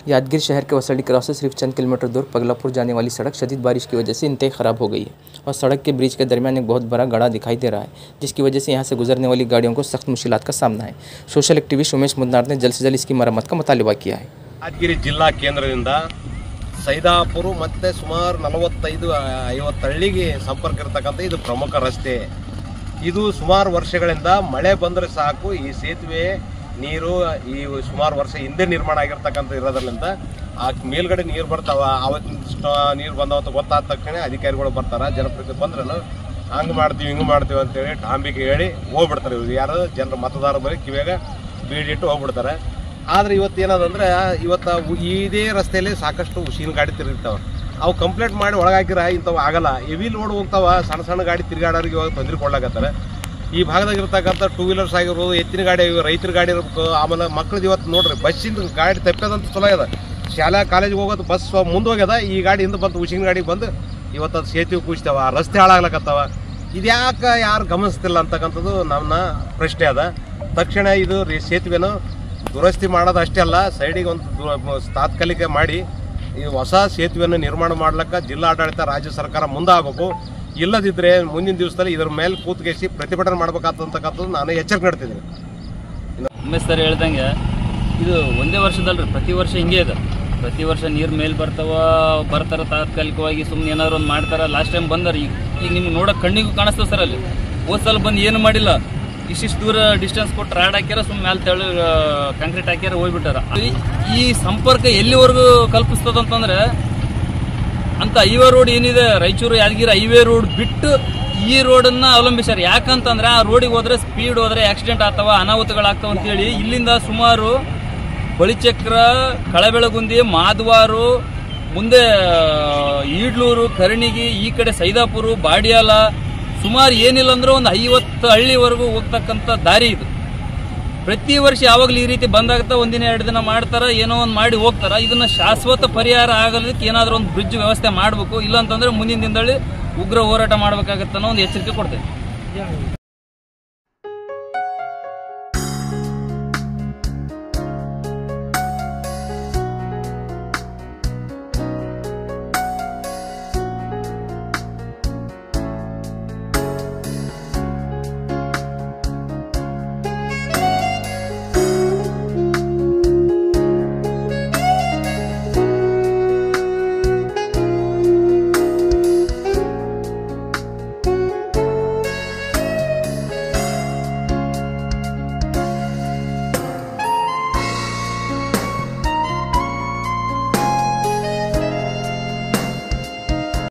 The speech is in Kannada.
यादगीर शहर के वसड़ी क्रॉस से सिर्फ चंद किलोमीटर दूर पगलापुर जाने वाली सड़क शदीद बारिश की वजह से इंतहाई ख़राब हो गई है और सड़क के ब्रिज के दरमियान एक बहुत बड़ा गड्ढा दिखाई दे रहा है, जिसकी वजह से यहां से गुजरने वाली गाड़ियों को सख्त मुश्किलात का सामना है। सोशल एक्टिविस्ट उमेश मुन्नार ने जल्द से जल्द इसकी मरम्मत का मुतालबा किया है। यादगिरी जिला केंद्रದಿಂದ ಸೈದಾಪುರ ಮತ್ತೆ ಸುಮಾರು 45-50 ಹಳ್ಳಿಗೆ ಸಂಪರ್ಕ ಇರತಕ್ಕಂತ ಇದು ಪ್ರಮುಖ ರಸ್ತೆ. ಇದು ಸುಮಾರು ವರ್ಷಗಳಿಂದ ಮಳೆ ಬಂದರೆ ಸಾಕು ಈ ಸೇತುವೆ ನೀರು ಈ ಸುಮಾರು ವರ್ಷ ಹಿಂದೆ ನಿರ್ಮಾಣ ಆಗಿರತಕ್ಕಂತ ಇರೋದ್ರಿಂದ ಆ ಮೇಲ್ಗಡೆ ನೀರು ಬರ್ತಾವ. ಅವತ್ತಿನ ನೀರು ಬಂದವ ಅಂತ ಗೊತ್ತಾದ ತಕ್ಷಣ ಅಧಿಕಾರಿಗಳು ಬರ್ತಾರೆ, ಜನಪ್ರತಿನಿಧಿ ಬಂದ್ರೂ ಹಂಗೆ ಮಾಡ್ತೀವಿ ಹಿಂಗೆ ಮಾಡ್ತೀವಿ ಅಂತೇಳಿ ಟಾಂಬಿಗೆ ಹೇಳಿ ಹೋಗ್ಬಿಡ್ತಾರೆ. ಇವ್ರು ಯಾರು ಜನರ ಮತದಾರರು ಬರೀ ಕಿವಿಯಾಗ ಬೀಡಿಟ್ಟು ಹೋಗ್ಬಿಡ್ತಾರೆ. ಆದರೆ ಇವತ್ತು ಏನದಂದ್ರೆ ಇವತ್ತು ಇದೇ ರಸ್ತೆಯಲ್ಲಿ ಸಾಕಷ್ಟು ಉಸಿನ ಗಾಡಿ ತಿರುಗಿರ್ತಾವೆ. ಅವು ಕಂಪ್ಲೇಂಟ್ ಮಾಡಿ ಒಳಗಾಕಿರ ಇಂಥವು ಆಗಲ್ಲ. ಹೆವಿ ಲೋಡ್ ಹೋಗ್ತಾವ, ಸಣ್ಣ ಸಣ್ಣ ಗಾಡಿ ತಿರುಗಾಡೋರಿಗೆ ಇವಾಗ ತೊಂದರೆ ಕೊಡ್ಲಾಕತ್ತಾರೆ. ಈ ಭಾಗದಾಗಿರ್ತಕ್ಕಂಥ ಟೂ ವೀಲರ್ಸ್ ಆಗಿರ್ಬೋದು, ಎತ್ತಿನ ಗಾಡಿ, ರೈತರ ಗಾಡಿ ಇರಬೇಕು. ಆಮೇಲೆ ಮಕ್ಳದ್ದು ಇವತ್ತು ನೋಡ್ರಿ ಬಸ್ಸಿಂದ ಗಾಡಿ ತಪ್ಪದಂತ ಚಲೋ ಇದೆ. ಶಾಲಾ ಕಾಲೇಜಿಗೆ ಹೋಗೋದು ಬಸ್ ಮುಂದೆ ಹೋಗ್ಯದ, ಈ ಗಾಡಿ ಹಿಂದೆ ಬಂದು ಉಸಿನ ಗಾಡಿಗೆ ಬಂದು ಇವತ್ತು ಅದು ಸೇತುವೆ ಕೂಚ್ತಾವ, ರಸ್ತೆ ಹಾಳಾಗ್ಲಕತ್ತಾವ. ಇದ್ಯಾಕೆ ಯಾರು ಗಮನಿಸ್ತಿಲ್ಲ ಅಂತಕ್ಕಂಥದ್ದು ನನ್ನ ಪ್ರಶ್ನೆ ಅದ. ತಕ್ಷಣ ಇದು ಸೇತುವೆನೂ ದುರಸ್ತಿ ಮಾಡೋದು ಅಷ್ಟೇ ಅಲ್ಲ, ಸೈಡಿಗೆ ಒಂದು ತಾತ್ಕಾಲಿಕ ಮಾಡಿ ಈ ಹೊಸ ಸೇತುವೆಯನ್ನು ನಿರ್ಮಾಣ ಮಾಡ್ಲಿಕ್ಕೆ ಜಿಲ್ಲಾಡಳಿತ ರಾಜ್ಯ ಸರ್ಕಾರ ಮುಂದಾಗಬೇಕು. ಇಲ್ಲದಿದ್ದರೆ ಮುಂದಿನ ದಿವಸದಲ್ಲಿ ಇದರ ಮೇಲೆ ಕೂತ್ಕೇಸಿ ಪ್ರತಿಭಟನೆ ಮಾಡ್ಬೇಕಾಗ್ತಕ್ಕಂಥದ್ದು ನಾನು ಎಚ್ಚರಿಕೆ ನೀಡ್ತಿದ್ದೀನಿ. ಉಮೇಶ್ ಸರ್ ಹೇಳ್ದಂಗೆ ಇದು ಒಂದೇ ವರ್ಷದಲ್ರಿ, ಪ್ರತಿ ವರ್ಷ ಹಿಂಗೆ ಇದೆ. ಪ್ರತಿ ವರ್ಷ ನೀರು ಮೇಲೆ ಬರ್ತಾರೆ ತಾತ್ಕಾಲಿಕವಾಗಿ, ಸುಮ್ಮನೆ ಏನಾದ್ರು ಒಂದು ಮಾಡ್ತಾರೆ. ಲಾಸ್ಟ್ ಟೈಮ್ ಬಂದಾರೆ, ಈಗ ನಿಮ್ಗೆ ನೋಡೋಕೆ ಕಣ್ಣಿಗೂ ಕಾಣಿಸ್ತದೆ ಸರ್. ಅಲ್ಲಿ ಹೋದ ಸಲ ಬಂದು ಏನು ಮಾಡಿಲ್ಲ, ಇಷ್ಟಿಷ್ಟು ದೂರ ಡಿಸ್ಟೆನ್ಸ್ ಕೊಟ್ಟು ರಾಡ್ ಹಾಕ್ಯಾರ, ಸುಮ್ಮನೆ ಮೇಲೆ ತೆಳು ಕಾಂಕ್ರೀಟ್ ಹಾಕ್ಯಾರ, ಹೋಗ್ಬಿಟ್ಟಾರ. ಈ ಸಂಪರ್ಕ ಎಲ್ಲಿವರೆಗೂ ಕಲ್ಪಿಸ್ತದಂತಂದ್ರೆ ಅಂತ ಹೈವೇ ರೋಡ್ ಏನಿದೆ ರಾಯಚೂರು ಯಾದಗಿರಿ ಹೈವೇ ರೋಡ್ ಬಿಟ್ಟು ಈ ರೋಡನ್ನ ಅವಲಂಬಿಸ್ಯಾರ. ಯಾಕಂತಂದ್ರೆ ಆ ರೋಡಿಗೆ ಹೋದ್ರೆ ಸ್ಪೀಡ್ ಹೋದ್ರೆ ಆಕ್ಸಿಡೆಂಟ್ ಆಗ್ತಾವ, ಅನಾಹುತಗಳಾಗ್ತಾವ ಅಂತೇಳಿ ಇಲ್ಲಿಂದ ಸುಮಾರು ಬಳಿಚಕ್ರ, ಕಳಬೆಳಗುಂದಿ, ಮಾದವಾರು, ಮುಂದೆ ಈಡ್ಲೂರು, ಕರ್ಣಿಗಿ, ಈ ಕಡೆ ಸೈದಾಪುರ, ಬಾಡಿಯಾಲ, ಸುಮಾರು ಏನಿಲ್ಲ ಅಂದ್ರೆ ಒಂದು 50 ಹಳ್ಳಿವರೆಗೂ ಹೋಗ್ತಕ್ಕಂಥ ದಾರಿ ಇದು. ಪ್ರತಿ ವರ್ಷ ಯಾವಾಗಲೂ ಈ ರೀತಿ ಬಂದಾಗ್ತಾ ಒಂದಿನ 2 ದಿನ ಮಾಡ್ತಾರ, ಏನೋ ಒಂದು ಮಾಡಿ ಹೋಗ್ತಾರ. ಇದನ್ನ ಶಾಶ್ವತ ಪರಿಹಾರ ಆಗೋದಕ್ಕೆ ಏನಾದರೂ ಒಂದು ಬ್ರಿಡ್ಜ್ ವ್ಯವಸ್ಥೆ ಮಾಡಬೇಕು. ಇಲ್ಲಾಂತಂದ್ರೆ ಮುಂದಿನ ದಿನದಲ್ಲಿ ಉಗ್ರ ಹೋರಾಟ ಮಾಡಬೇಕಾಗತ್ತೆ ಅನ್ನೋ ಒಂದು ಎಚ್ಚರಿಕೆ ಕೊಡ್ತೇವೆ.